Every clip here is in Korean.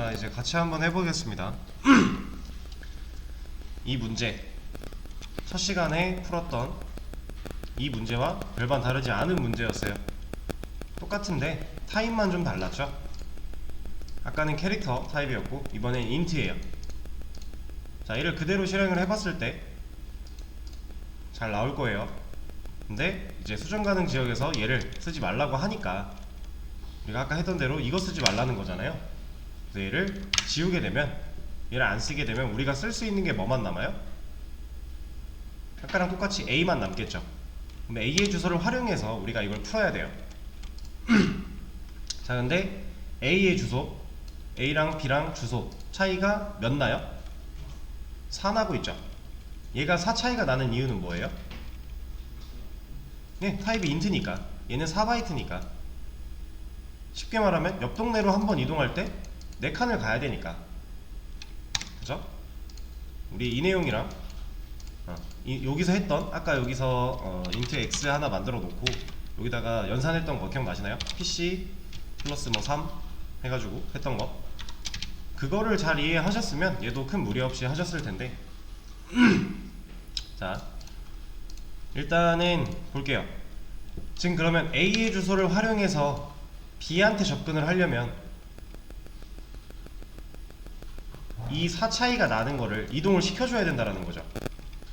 자, 이제 같이 한번 해보겠습니다. 이 문제, 첫 시간에 풀었던 이 문제와 별반 다르지 않은 문제였어요. 똑같은데 타입만 좀 달랐죠? 아까는 캐릭터 타입이었고 이번엔 인트예요. 자, 얘를 그대로 실행을 해봤을 때 잘 나올 거예요. 근데 이제 수정 가능 지역에서 얘를 쓰지 말라고 하니까 우리가 아까 했던 대로 이거 쓰지 말라는 거잖아요. 그래서 얘를 지우게 되면, 얘를 안 쓰게 되면 우리가 쓸 수 있는 게 뭐만 남아요? 아까랑 똑같이 A만 남겠죠. 근데 A의 주소를 활용해서 우리가 이걸 풀어야 돼요. 자, 근데 A의 주소, A랑 B랑 주소 차이가 몇 나요? 4 나고 있죠. 얘가 4 차이가 나는 이유는 뭐예요? 네, 타입이 인트니까. 얘는 4바이트니까. 쉽게 말하면 옆 동네로 한번 이동할 때 4칸을 가야 되니까. 그죠? 우리 이 내용이랑 여기서 했던, 아까 여기서 int x 하나 만들어 놓고 여기다가 연산했던 거 기억나시나요? pc 플러스 뭐 3 해가지고 했던 거, 그거를 잘 이해하셨으면 얘도 큰 무리 없이 하셨을 텐데 자, 일단은 볼게요. 지금 그러면 A의 주소를 활용해서 B한테 접근을 하려면 이 4 차이가 나는 거를 이동을 시켜줘야 된다는 거죠.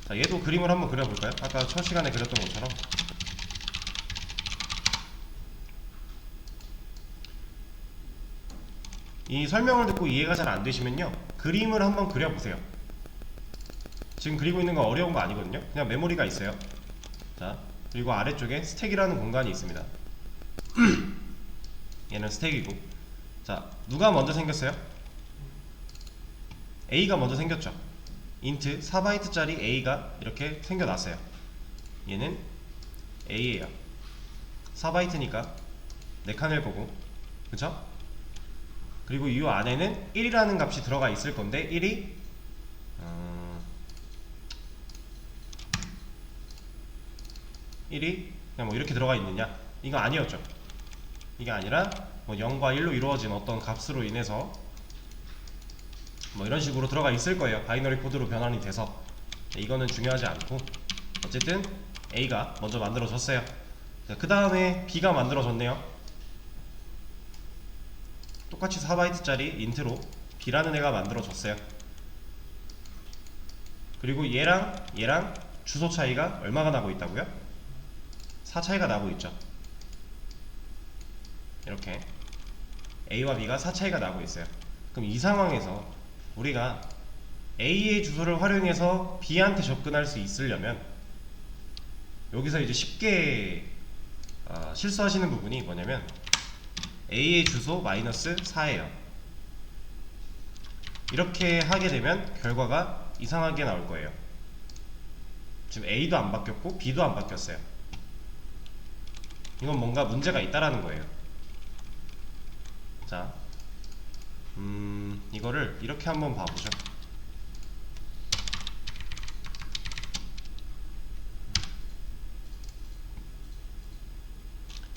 자, 얘도 그림을 한번 그려볼까요? 아까 첫 시간에 그렸던 것처럼. 이 설명을 듣고 이해가 잘 안 되시면요, 그림을 한번 그려보세요. 지금 그리고 있는 거 어려운 거 아니거든요. 그냥 메모리가 있어요. 자, 그리고 아래쪽에 스택이라는 공간이 있습니다. 얘는 스택이고, 자, 누가 먼저 생겼어요? A가 먼저 생겼죠. int 4바이트짜리 A가 이렇게 생겨났어요. 얘는 A예요. 4바이트니까 4칸일 거고, 그쵸? 그리고 이 안에는 1이라는 값이 들어가 있을 건데, 1이 그냥 뭐 이렇게 들어가 있느냐? 이거 아니었죠. 이게 아니라 뭐 0과 1로 이루어진 어떤 값으로 인해서 뭐 이런 식으로 들어가 있을 거예요. 바이너리 코드로 변환이 돼서. 이거는 중요하지 않고, 어쨌든 A가 먼저 만들어졌어요. 그 다음에 B가 만들어졌네요. 똑같이 4바이트짜리 인트로 B라는 애가 만들어졌어요. 그리고 얘랑 주소 차이가 얼마가 나고 있다고요? 4 차이가 나고 있죠. 이렇게 A와 B가 4 차이가 나고 있어요. 그럼 이 상황에서 우리가 A의 주소를 활용해서 B한테 접근할 수 있으려면, 여기서 이제 쉽게 실수하시는 부분이 뭐냐면 A의 주소 마이너스 4예요. 이렇게 하게 되면 결과가 이상하게 나올 거예요. 지금 A도 안 바뀌었고 B도 안 바뀌었어요. 이건 뭔가 문제가 있다라는 거예요. 자, 이거를 이렇게 한번 봐보죠.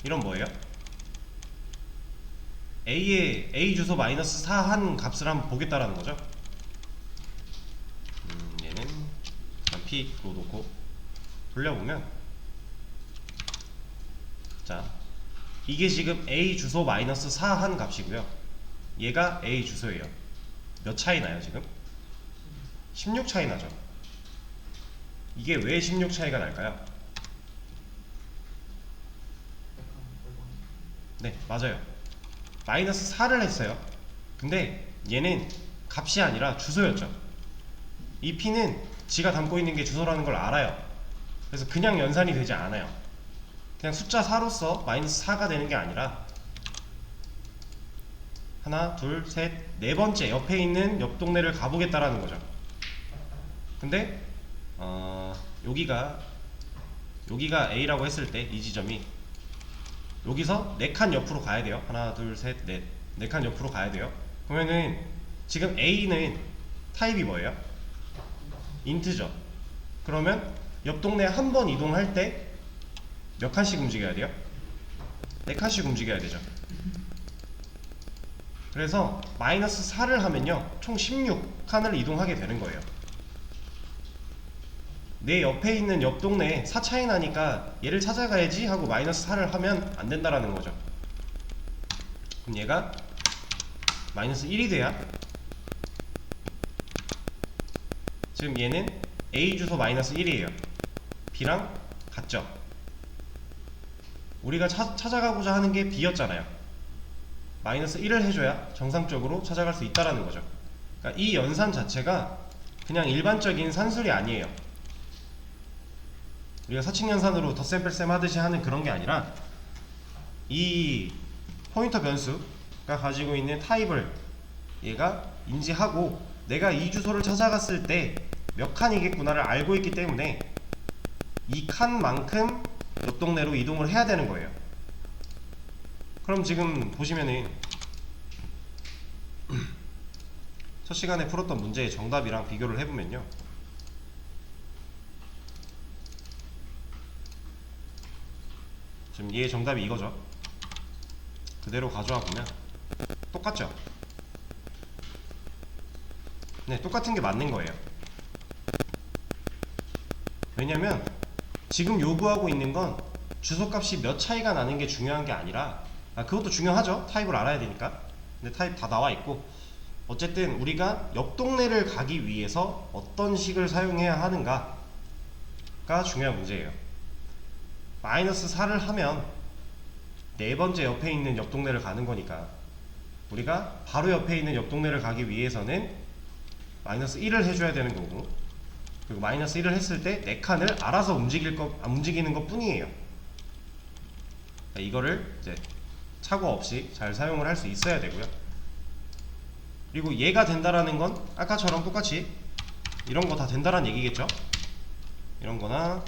이런 뭐예요? A의 A 주소 마이너스 4 한 값을 한번 보겠다라는 거죠. 얘는 P로 놓고 돌려보면, 자, 이게 지금 A 주소 마이너스 4 한 값이고요. 얘가 A 주소예요. 몇 차이 나요 지금? 16 차이 나죠. 이게 왜 16 차이가 날까요? 네, 맞아요. 마이너스 4를 했어요. 근데 얘는 값이 아니라 주소였죠. 이 P는 지가 담고 있는 게 주소라는 걸 알아요. 그래서 그냥 연산이 되지 않아요. 그냥 숫자 4로서 마이너스 4가 되는 게 아니라 하나, 둘, 셋, 네 번째 옆에 있는 옆 동네를 가보겠다라는 거죠. 근데 여기가 A라고 했을 때 이 지점이 여기서 4칸 옆으로 가야 돼요. 하나, 둘, 셋, 넷, 4칸 옆으로 가야 돼요. 그러면은 지금 A는 타입이 뭐예요? 인트죠. 그러면 옆 동네 한 번 이동할 때 몇 칸씩 움직여야 돼요? 4칸씩 움직여야 되죠. 그래서 마이너스 4를 하면요 총 16칸을 이동하게 되는 거예요. 내 옆에 있는 옆 동네에 4 차이 나니까 얘를 찾아가야지 하고 마이너스 4를 하면 안 된다라는 거죠. 그럼 얘가 마이너스 1이 돼야 지금 얘는 A 주소 마이너스 1이에요. B랑 같죠. 우리가 찾아가고자 하는 게 B였잖아요. 마이너스 1을 해줘야 정상적으로 찾아갈 수 있다라는 거죠. 그러니까 이 연산 자체가 그냥 일반적인 산술이 아니에요. 우리가 사칙연산으로 덧셈 뺄셈 하듯이 하는 그런 게 아니라 이 포인터 변수가 가지고 있는 타입을 얘가 인지하고 내가 이 주소를 찾아갔을 때 몇 칸이겠구나를 알고 있기 때문에 이 칸만큼 옆 동네로 이동을 해야 되는 거예요. 그럼 지금 보시면은 첫 시간에 풀었던 문제의 정답이랑 비교를 해보면요 지금 얘의 정답이 이거죠. 그대로 가져와 보면 똑같죠? 네, 똑같은 게 맞는 거예요. 왜냐면 지금 요구하고 있는 건 주소값이 몇 차이가 나는 게 중요한 게 아니라 그것도 중요하죠. 타입을 알아야 되니까. 근데 타입 다 나와 있고 어쨌든 우리가 옆 동네를 가기 위해서 어떤 식을 사용해야 하는가가 중요한 문제예요. 마이너스 4를 하면 네 번째 옆에 있는 옆 동네를 가는 거니까 우리가 바로 옆에 있는 옆 동네를 가기 위해서는 마이너스 1을 해줘야 되는 거고 그리고 마이너스 1을 했을 때 4칸을 알아서 움직이는 것 뿐이에요. 이거를 이제 착오 없이 잘 사용을 할 수 있어야 되고요. 그리고 얘가 된다라는 건 아까처럼 똑같이 이런 거 다 된다라는 얘기겠죠. 이런 거나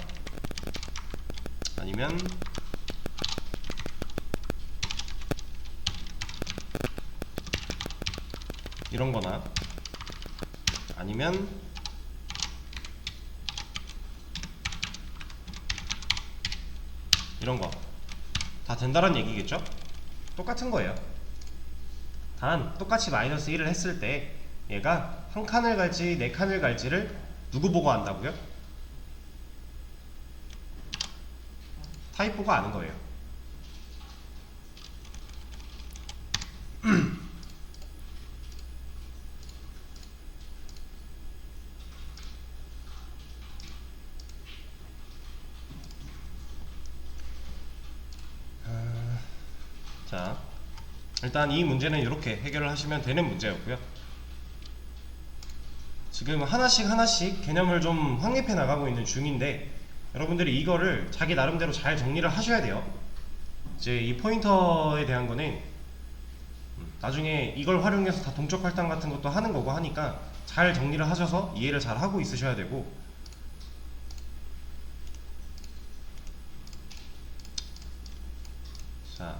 아니면 이런 거나 아니면 이런 거 다 된다는 얘기겠죠? 똑같은 거예요. 단 똑같이 마이너스 1을 했을 때 얘가 한 칸을 갈지 네 칸을 갈지를 누구 보고 안다고요? 타입 보고 아는 거예요. 자, 일단 이 문제는 이렇게 해결을 하시면 되는 문제였고요. 지금 하나씩 개념을 좀 확립해 나가고 있는 중인데 여러분들이 이거를 자기 나름대로 잘 정리를 하셔야 돼요. 이제 이 포인터에 대한 거는 나중에 이걸 활용해서 다 동적 할당 같은 것도 하는 거고 하니까 잘 정리를 하셔서 이해를 잘 하고 있으셔야 되고 자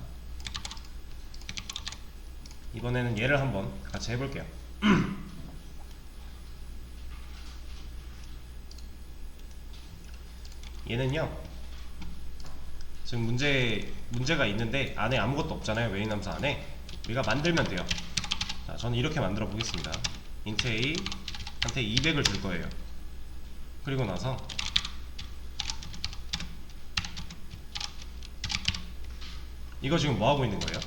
이번에는 얘를 한번 같이 해볼게요. 얘는요 지금 문제가 있는데 안에 아무것도 없잖아요. 메인 함수 안에 우리가 만들면 돼요. 자, 저는 이렇게 만들어 보겠습니다. int a 한테 200을 줄 거예요. 그리고 나서 이거 지금 뭐 하고 있는 거예요?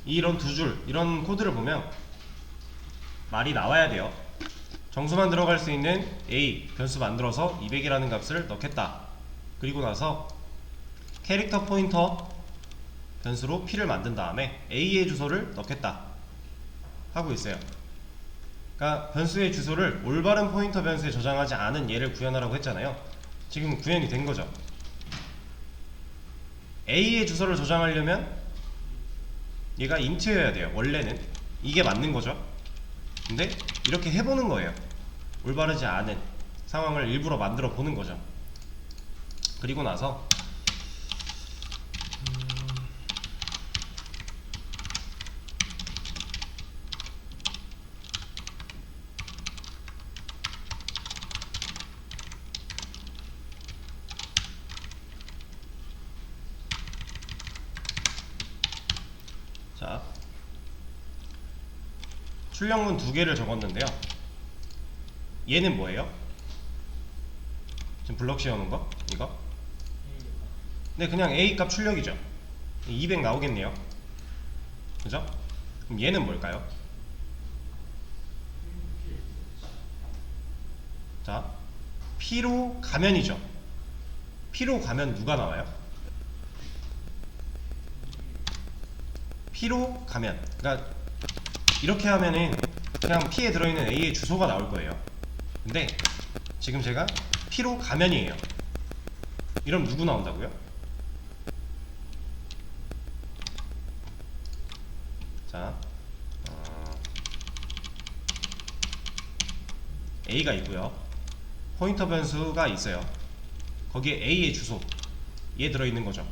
이런 두 줄, 이런 코드를 보면 말이 나와야 돼요. 정수만 들어갈 수 있는 a 변수 만들어서 200이라는 값을 넣겠다. 그리고 나서 캐릭터 포인터 변수로 p를 만든 다음에 a의 주소를 넣겠다 하고 있어요. 그러니까 변수의 주소를 올바른 포인터 변수에 저장하지 않은 얘를 구현하라고 했잖아요. 지금 구현이 된 거죠. a의 주소를 저장하려면 얘가 int여야 돼요. 원래는 이게 맞는 거죠. 근데 이렇게 해보는 거예요. 올바르지 않은 상황을 일부러 만들어 보는 거죠. 그리고 나서 자, 출력문 두 개를 적었는데요. 얘는 뭐예요? 지금 블럭 씌워놓은 거? 이거? 네, 그냥 A 값 출력이죠. 200 나오겠네요. 그죠? 그럼 얘는 뭘까요? 자, P로 가면이죠. P로 가면 누가 나와요? P로 가면. 그러니까 이렇게 하면은 그냥 P에 들어있는 A의 주소가 나올 거예요. 근데 지금 제가 P로 가면이에요. 이러면 누구 나온다고요? 자, A가 있고요. 포인터 변수가 있어요. 거기에 A의 주소, 얘 들어있는 거죠.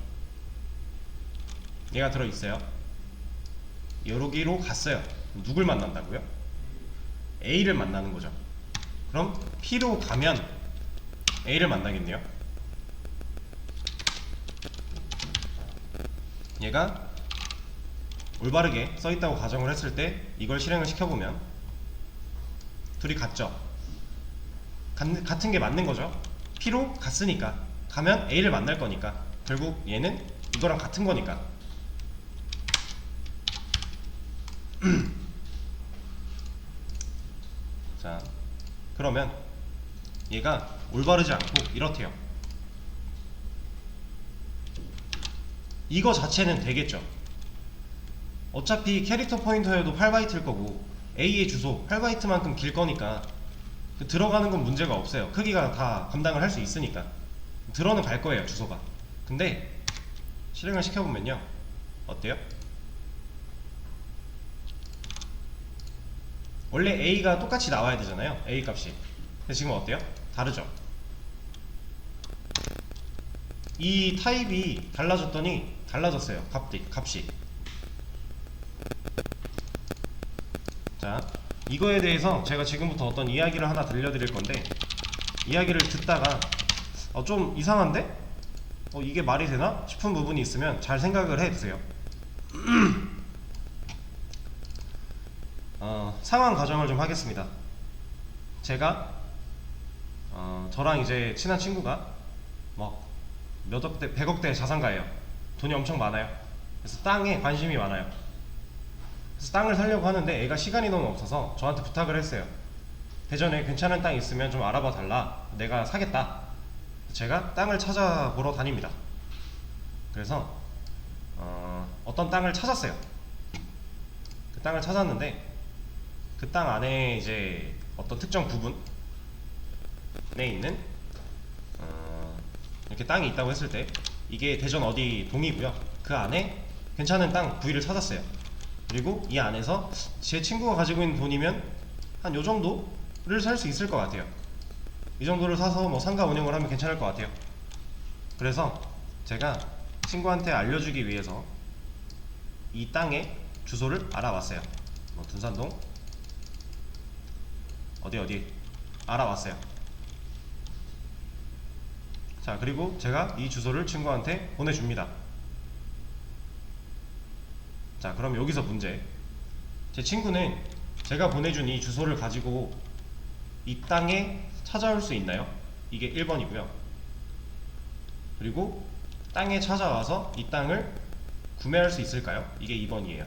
얘가 들어있어요. 여기로 갔어요. 누굴 만난다고요? A를 만나는 거죠. 그럼 P로 가면 A를 만나겠네요. 얘가 올바르게 써있다고 가정을 했을 때 이걸 실행을 시켜보면 둘이 같죠? 같은 게 맞는 거죠. P로 갔으니까 가면 A를 만날 거니까 결국 얘는 이거랑 같은 거니까. 자, 그러면 얘가 올바르지 않고 이렇대요. 이거 자체는 되겠죠. 어차피 캐릭터 포인터여도 8바이트일 거고 A의 주소 8바이트만큼 길 거니까 들어가는 건 문제가 없어요. 크기가 다 감당을 할 수 있으니까 들어는 갈 거예요, 주소가. 근데 실행을 시켜보면요, 어때요? 원래 A가 똑같이 나와야 되잖아요, A 값이. 근데 지금 어때요? 다르죠? 이 타입이 달라졌더니 달라졌어요, 값이. 자, 이거에 대해서 제가 지금부터 어떤 이야기를 하나 들려드릴 건데, 이야기를 듣다가 좀 이상한데? 이게 말이 되나? 싶은 부분이 있으면 잘 생각을 해주세요. 상황 가정을 좀 하겠습니다. 제가 저랑 이제 친한 친구가 막 몇억대, 100억대 자산가예요. 돈이 엄청 많아요. 그래서 땅에 관심이 많아요. 그래서 땅을 사려고 하는데 애가 시간이 너무 없어서 저한테 부탁을 했어요. 대전에 괜찮은 땅 있으면 좀 알아봐 달라. 내가 사겠다. 제가 땅을 찾아보러 다닙니다. 그래서 어떤 땅을 찾았어요. 그 땅을 찾았는데 그 땅 안에 이제 어떤 특정 부분에 있는 이렇게 땅이 있다고 했을 때 이게 대전 어디 동이고요. 그 안에 괜찮은 땅 부위를 찾았어요. 그리고 이 안에서 제 친구가 가지고 있는 돈이면 한 요 정도를 살 수 있을 것 같아요. 이 정도를 사서 뭐 상가 운영을 하면 괜찮을 것 같아요. 그래서 제가 친구한테 알려주기 위해서 이 땅의 주소를 알아왔어요. 뭐 둔산동 어디 알아왔어요. 자, 그리고 제가 이 주소를 친구한테 보내줍니다. 자, 그럼 여기서 문제. 제 친구는 제가 보내준 이 주소를 가지고 이 땅에 찾아올 수 있나요? 이게 1번이고요. 그리고 땅에 찾아와서 이 땅을 구매할 수 있을까요? 이게 2번이에요.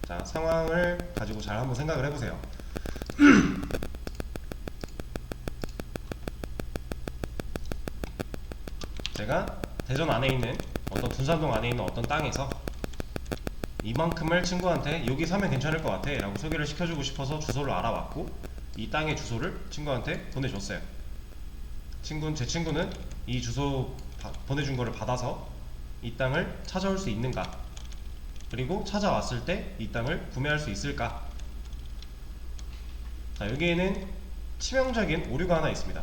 자, 상황을 가지고 잘 한번 생각을 해보세요. 제가 대전 안에 있는 어떤 둔산동 안에 있는 어떤 땅에서 이만큼을 친구한테 여기 사면 괜찮을 것 같아 라고 소개를 시켜주고 싶어서 주소를 알아왔고 이 땅의 주소를 친구한테 보내줬어요. 제 친구는 이 주소 보내준 거를 받아서 이 땅을 찾아올 수 있는가, 그리고 찾아왔을 때 이 땅을 구매할 수 있을까. 자, 여기에는 치명적인 오류가 하나 있습니다.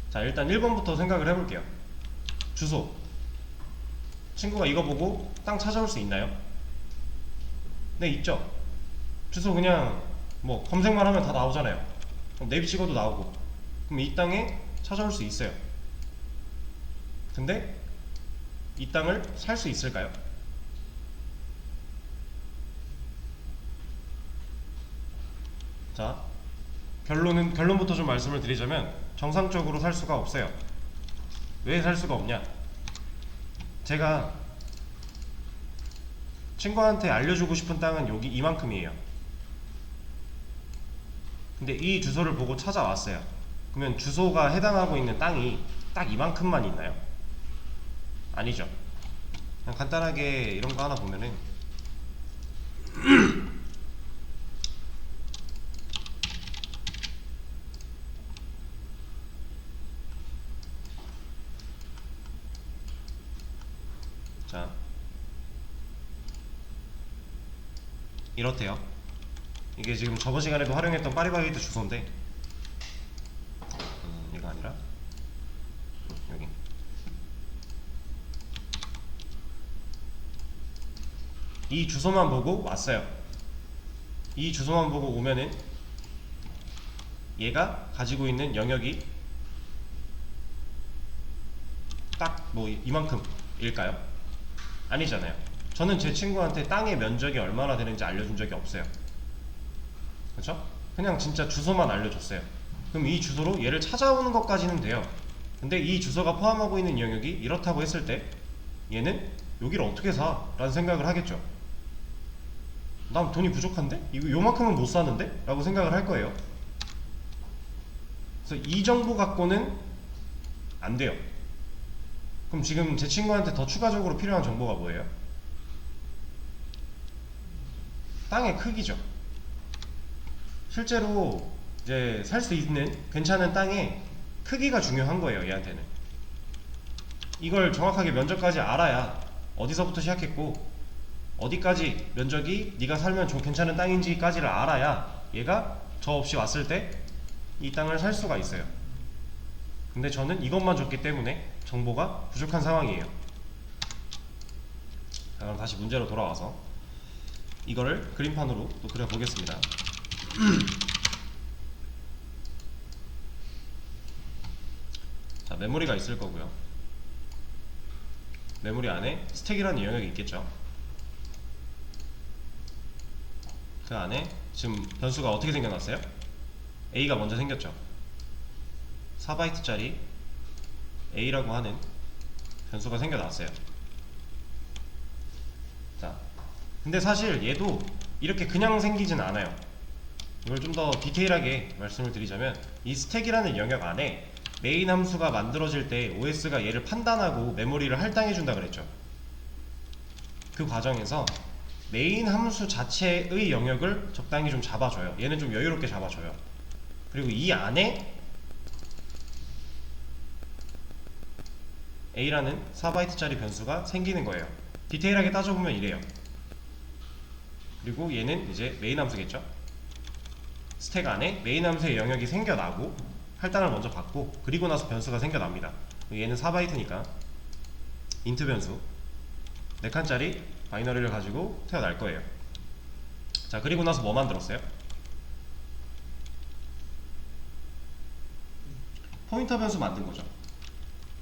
자, 일단 1번부터 생각을 해볼게요. 주소. 친구가 이거 보고 땅 찾아올 수 있나요? 네, 있죠. 주소 그냥 뭐 검색만 하면 다 나오잖아요. 그럼 내비 찍어도 나오고. 그럼 이 땅에 찾아올 수 있어요. 근데 이 땅을 살 수 있을까요? 자, 결론부터 좀 말씀을 드리자면 정상적으로 살 수가 없어요. 왜 살 수가 없냐? 제가 친구한테 알려주고 싶은 땅은 여기 이만큼이에요. 근데 이 주소를 보고 찾아왔어요. 그러면 주소가 해당하고 있는 땅이 딱 이만큼만 있나요? 아니죠. 그냥 간단하게 이런 거 하나 보면은 자, 이렇대요. 이게 지금 저번 시간에도 활용했던 파리바게뜨 주소인데 이거 아니라 여기 이 주소만 보고 왔어요. 이 주소만 보고 오면은 얘가 가지고 있는 영역이 딱 뭐 이만큼일까요? 아니잖아요. 저는 제 친구한테 땅의 면적이 얼마나 되는지 알려준 적이 없어요. 그렇죠? 그냥 진짜 주소만 알려줬어요. 그럼 이 주소로 얘를 찾아오는 것까지는 돼요. 근데 이 주소가 포함하고 있는 영역이 이렇다고 했을 때 얘는 여기를 어떻게 사? 라는 생각을 하겠죠. 난 돈이 부족한데? 이거 요만큼은 못 사는데? 라고 생각을 할 거예요. 그래서 이 정보 갖고는 안 돼요. 그럼 지금 제 친구한테 더 추가적으로 필요한 정보가 뭐예요? 땅의 크기죠. 실제로 이제 살 수 있는 괜찮은 땅의 크기가 중요한 거예요. 얘한테는 이걸 정확하게 면적까지 알아야 어디서부터 시작했고 어디까지 면적이 네가 살면 좀 괜찮은 땅인지까지를 알아야 얘가 저 없이 왔을 때 이 땅을 살 수가 있어요. 근데 저는 이것만 줬기 때문에 정보가 부족한 상황이에요. 자, 그럼 다시 문제로 돌아와서 이거를 그림판으로 또 그려보겠습니다. 자, 메모리가 있을 거고요. 메모리 안에 스택이라는 영역이 있겠죠. 그 안에 지금 변수가 어떻게 생겨났어요? A가 먼저 생겼죠. 4바이트짜리 A라고 하는 변수가 생겨났어요. 자, 근데 사실 얘도 이렇게 그냥 생기진 않아요. 이걸 좀 더 디테일하게 말씀을 드리자면 이 스택이라는 영역 안에 메인 함수가 만들어질 때 OS가 얘를 판단하고 메모리를 할당해 준다 그랬죠. 그 과정에서 메인 함수 자체의 영역을 적당히 좀 잡아줘요. 얘는 좀 여유롭게 잡아줘요. 그리고 이 안에 A라는 4바이트짜리 변수가 생기는 거예요. 디테일하게 따져보면 이래요. 그리고 얘는 이제 메인 함수겠죠. 스택 안에 메인 함수의 영역이 생겨나고 할당을 먼저 받고 그리고 나서 변수가 생겨납니다. 얘는 4바이트니까 인트 변수 4칸짜리 바이너리를 가지고 태어날 거예요. 자, 그리고 나서 뭐 만들었어요? 포인터 변수 만든 거죠.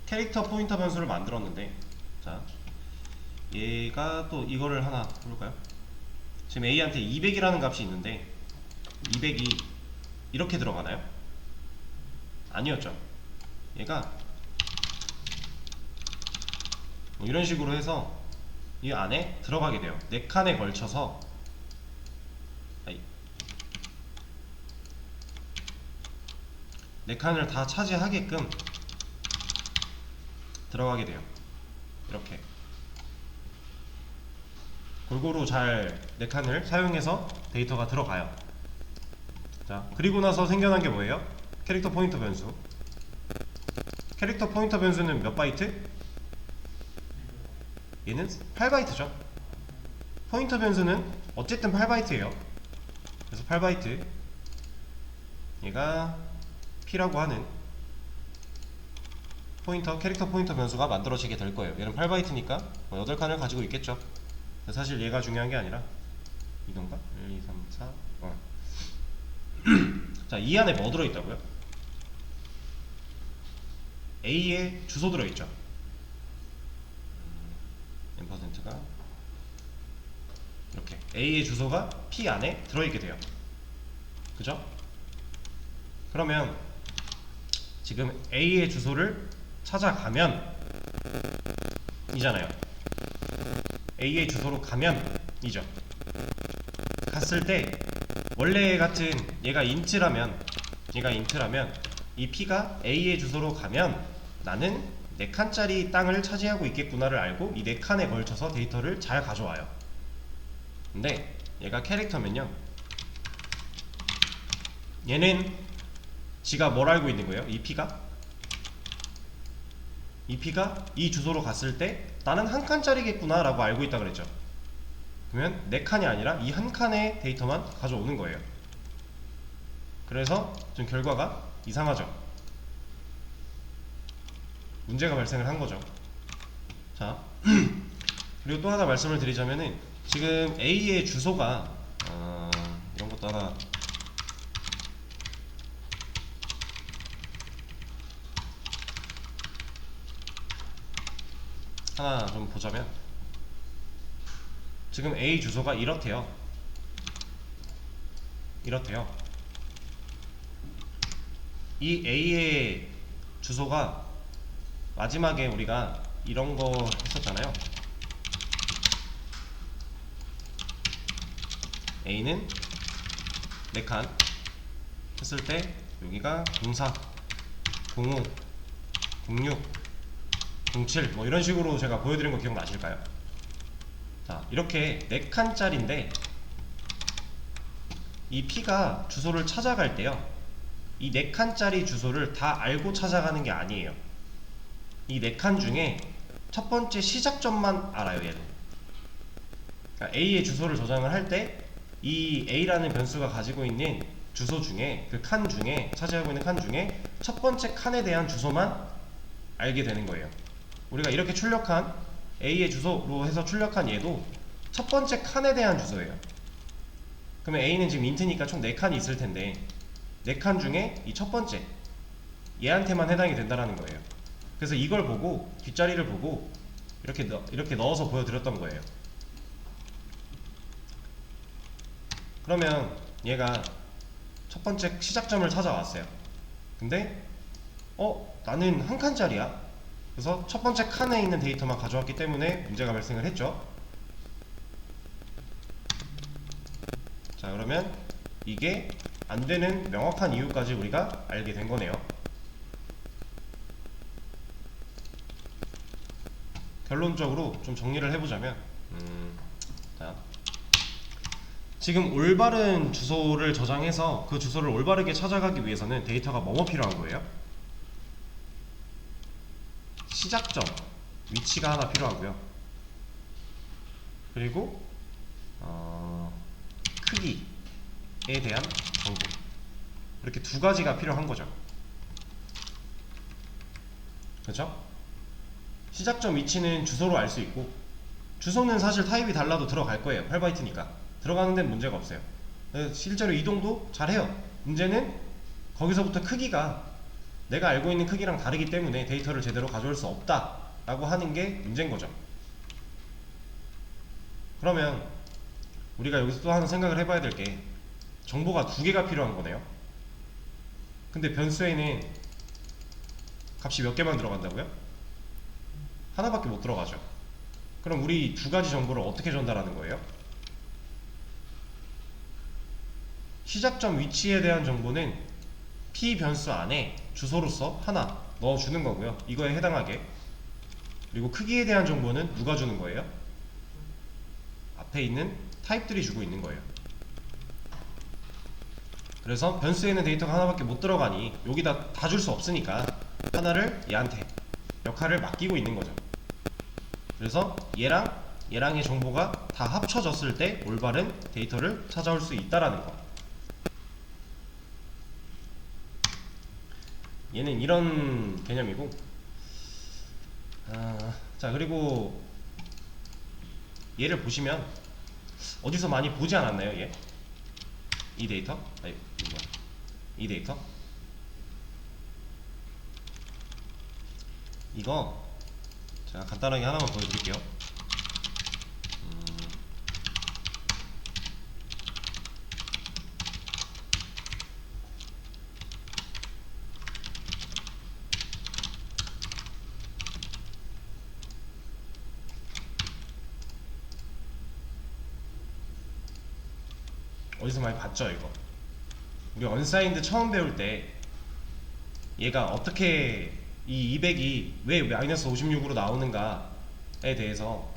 캐릭터 포인터 변수를 만들었는데, 자, 얘가 또 이거를 하나 해볼까요? 지금 A한테 200이라는 값이 있는데 200이 이렇게 들어가나요? 아니었죠. 얘가 뭐 이런 식으로 해서 이 안에 들어가게 돼요. 4칸에 걸쳐서 4칸을 다 차지하게끔 들어가게 돼요. 이렇게 골고루 잘 4칸을 사용해서 데이터가 들어가요. 자, 그리고 나서 생겨난 게 뭐예요? 캐릭터 포인터 변수. 캐릭터 포인터 변수는 몇 바이트? 얘는 8바이트죠. 포인터 변수는 어쨌든 8바이트예요. 그래서 8바이트 얘가 P라고 하는 포인터, 캐릭터 포인터 변수가 만들어지게 될 거예요. 얘는 8바이트니까 8칸을 가지고 있겠죠. 사실 얘가 중요한 게 아니라 이건가? 1, 2, 3, 4 자, 이 안에 뭐 들어있다고요? A의 주소 들어있죠. %가 이렇게 A의 주소가 P 안에 들어있게 돼요. 그죠? 그러면 지금 A의 주소를 찾아가면 이잖아요. A의 주소로 가면 이죠. 갔을 때 원래 같은 얘가 인트라면 이 P가 A의 주소로 가면 나는 4칸짜리 땅을 차지하고 있겠구나를 알고 이 4칸에 걸쳐서 데이터를 잘 가져와요. 근데 얘가 캐릭터면요, 얘는 지가 뭘 알고 있는 거예요? 이 P가 이 주소로 갔을 때 나는 한 칸짜리겠구나 라고 알고 있다 그랬죠. 그러면 4칸이 아니라 이 한 칸의 데이터만 가져오는 거예요. 그래서 좀 결과가 이상하죠. 문제가 발생을 한 거죠. 자, 그리고 또 하나 말씀을 드리자면은 지금 A의 주소가 이런 것도 하나 좀 보자면, 지금 A 주소가 이렇대요. 이 A의 주소가 마지막에 우리가 이런 거 했었잖아요. A는 4칸 했을 때 여기가 04, 05, 06, 07 뭐 이런 식으로 제가 보여드린 거 기억나실까요? 자, 이렇게 4칸짜리인데 이 P가 주소를 찾아갈 때요, 이 4칸짜리 주소를 다 알고 찾아가는 게 아니에요. 이 4칸 중에 첫 번째 시작점만 알아요, 얘는. 그러니까 A의 주소를 저장을 할 때 이 A라는 변수가 가지고 있는 주소 중에, 그 칸 중에, 차지하고 있는 칸 중에 첫 번째 칸에 대한 주소만 알게 되는 거예요. 우리가 이렇게 출력한 A의 주소로 해서 출력한 얘도 첫 번째 칸에 대한 주소예요. 그러면 A는 지금 인트니까 총 4칸이 있을 텐데 4칸 중에 이 첫 번째 얘한테만 해당이 된다라는 거예요. 그래서 이걸 보고, 뒷자리를 보고 이렇게 넣어서 보여드렸던 거예요. 그러면 얘가 첫 번째 시작점을 찾아왔어요. 근데 나는 한 칸짜리야. 그래서 첫 번째 칸에 있는 데이터만 가져왔기 때문에 문제가 발생을 했죠. 자, 그러면 이게 안 되는 명확한 이유까지 우리가 알게 된 거네요. 결론적으로 좀 정리를 해보자면, 자, 지금 올바른 주소를 저장해서 그 주소를 올바르게 찾아가기 위해서는 데이터가 뭐뭐 필요한 거예요? 시작점, 위치가 하나 필요하고요. 그리고 크기에 대한 정보, 이렇게 두 가지가 필요한 거죠. 그렇죠? 시작점 위치는 주소로 알 수 있고, 주소는 사실 타입이 달라도 들어갈 거예요. 8바이트니까 들어가는 데는 문제가 없어요. 실제로 이동도 잘해요. 문제는 거기서부터 크기가 내가 알고 있는 크기랑 다르기 때문에 데이터를 제대로 가져올 수 없다 라고 하는 게 문제인 거죠. 그러면 우리가 여기서 또 하나 생각을 해봐야 될 게, 정보가 2개가 필요한 거네요. 근데 변수에는 값이 몇 개만 들어간다고요? 하나밖에 못 들어가죠. 그럼 우리 2가지 정보를 어떻게 전달하는 거예요? 시작점 위치에 대한 정보는 P 변수 안에 주소로서 하나 넣어주는 거고요. 이거에 해당하게. 그리고 크기에 대한 정보는 누가 주는 거예요? 앞에 있는 타입들이 주고 있는 거예요. 그래서 변수에는 데이터가 하나밖에 못 들어가니 여기다 다 줄 수 없으니까 하나를 얘한테 역할을 맡기고 있는 거죠. 그래서 얘랑의 정보가 다 합쳐졌을 때 올바른 데이터를 찾아올 수 있다라는 거. 얘는 이런 개념이고, 자, 그리고 얘를 보시면 어디서 많이 보지 않았나요? 얘 이 데이터? 아니 이거 뭐야? 이 데이터? 이거 제가 간단하게 하나만 보여드릴게요. 어디서 많이 봤죠 이거? 우리 언사인드 처음 배울 때 얘가 어떻게 이 200이 왜 마이너스 56으로 나오는가에 대해서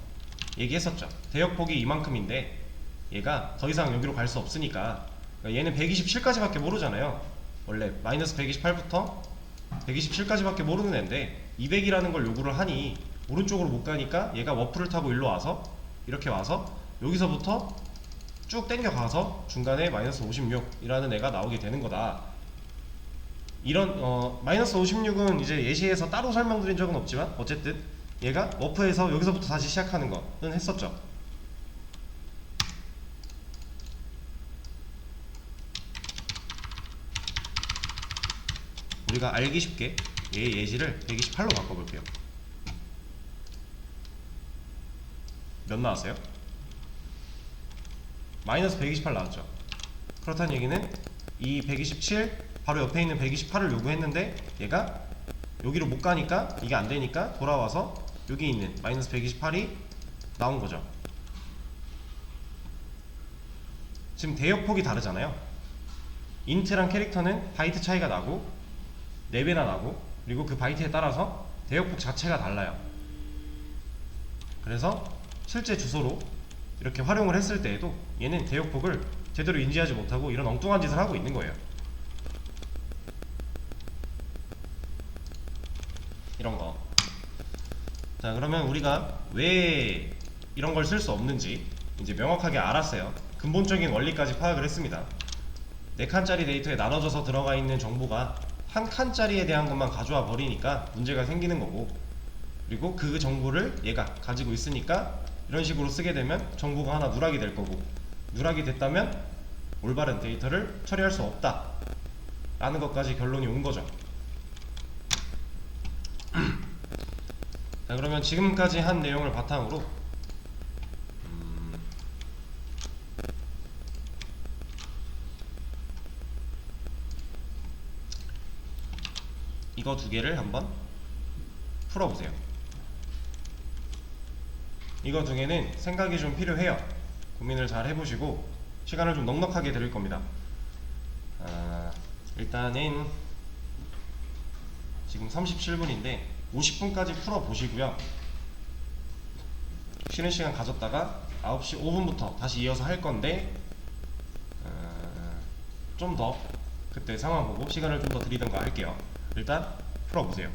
얘기했었죠. 대역폭이 이만큼인데 얘가 더 이상 여기로 갈 수 없으니까, 그러니까 얘는 127까지밖에 모르잖아요. 원래 마이너스 128부터 127까지밖에 모르는 애인데 200이라는 걸 요구를 하니 오른쪽으로 못 가니까 얘가 워프를 타고 일로 와서 이렇게 와서 여기서부터 쭉 땡겨가서 중간에 마이너스 56이라는 애가 나오게 되는 거다. 이런 마이너스 56은 이제 예시에서 따로 설명드린 적은 없지만 어쨌든 얘가 워프에서 여기서부터 다시 시작하는 거는 했었죠. 우리가 알기 쉽게 얘 예시를 128로 바꿔볼게요. 몇 나왔어요? 마이너스 128 나왔죠. 그렇다는 얘기는 이 127 바로 옆에 있는 128을 요구했는데 얘가 여기로 못 가니까, 이게 안 되니까 돌아와서 여기 있는 마이너스 128이 나온 거죠. 지금 대역폭이 다르잖아요. 인트랑 캐릭터는 바이트 차이가 나고 4배나 나고, 그리고 그 바이트에 따라서 대역폭 자체가 달라요. 그래서 실제 주소로 이렇게 활용을 했을 때에도 얘는 대역폭을 제대로 인지하지 못하고 이런 엉뚱한 짓을 하고 있는 거예요. 이런 거. 자, 그러면 우리가 왜 이런 걸 쓸 수 없는지 이제 명확하게 알았어요. 근본적인 원리까지 파악을 했습니다. 4칸짜리 데이터에 나눠져서 들어가 있는 정보가 한 칸짜리에 대한 것만 가져와 버리니까 문제가 생기는 거고, 그리고 그 정보를 얘가 가지고 있으니까 이런 식으로 쓰게 되면 정보가 하나 누락이 될 거고, 누락이 됐다면 올바른 데이터를 처리할 수 없다 라는 것까지 결론이 온 거죠. 자, 그러면 지금까지 한 내용을 바탕으로 이거 두 개를 한번 풀어보세요. 이거 두 개는 생각이 좀 필요해요. 고민을 잘 해보시고 시간을 좀 넉넉하게 드릴 겁니다. 일단은 지금 37분인데 50분까지 풀어보시고요. 쉬는 시간 가졌다가 9시 5분부터 다시 이어서 할 건데 좀 더 그때 상황 보고 시간을 좀 더 드리던가 할게요. 일단 풀어보세요.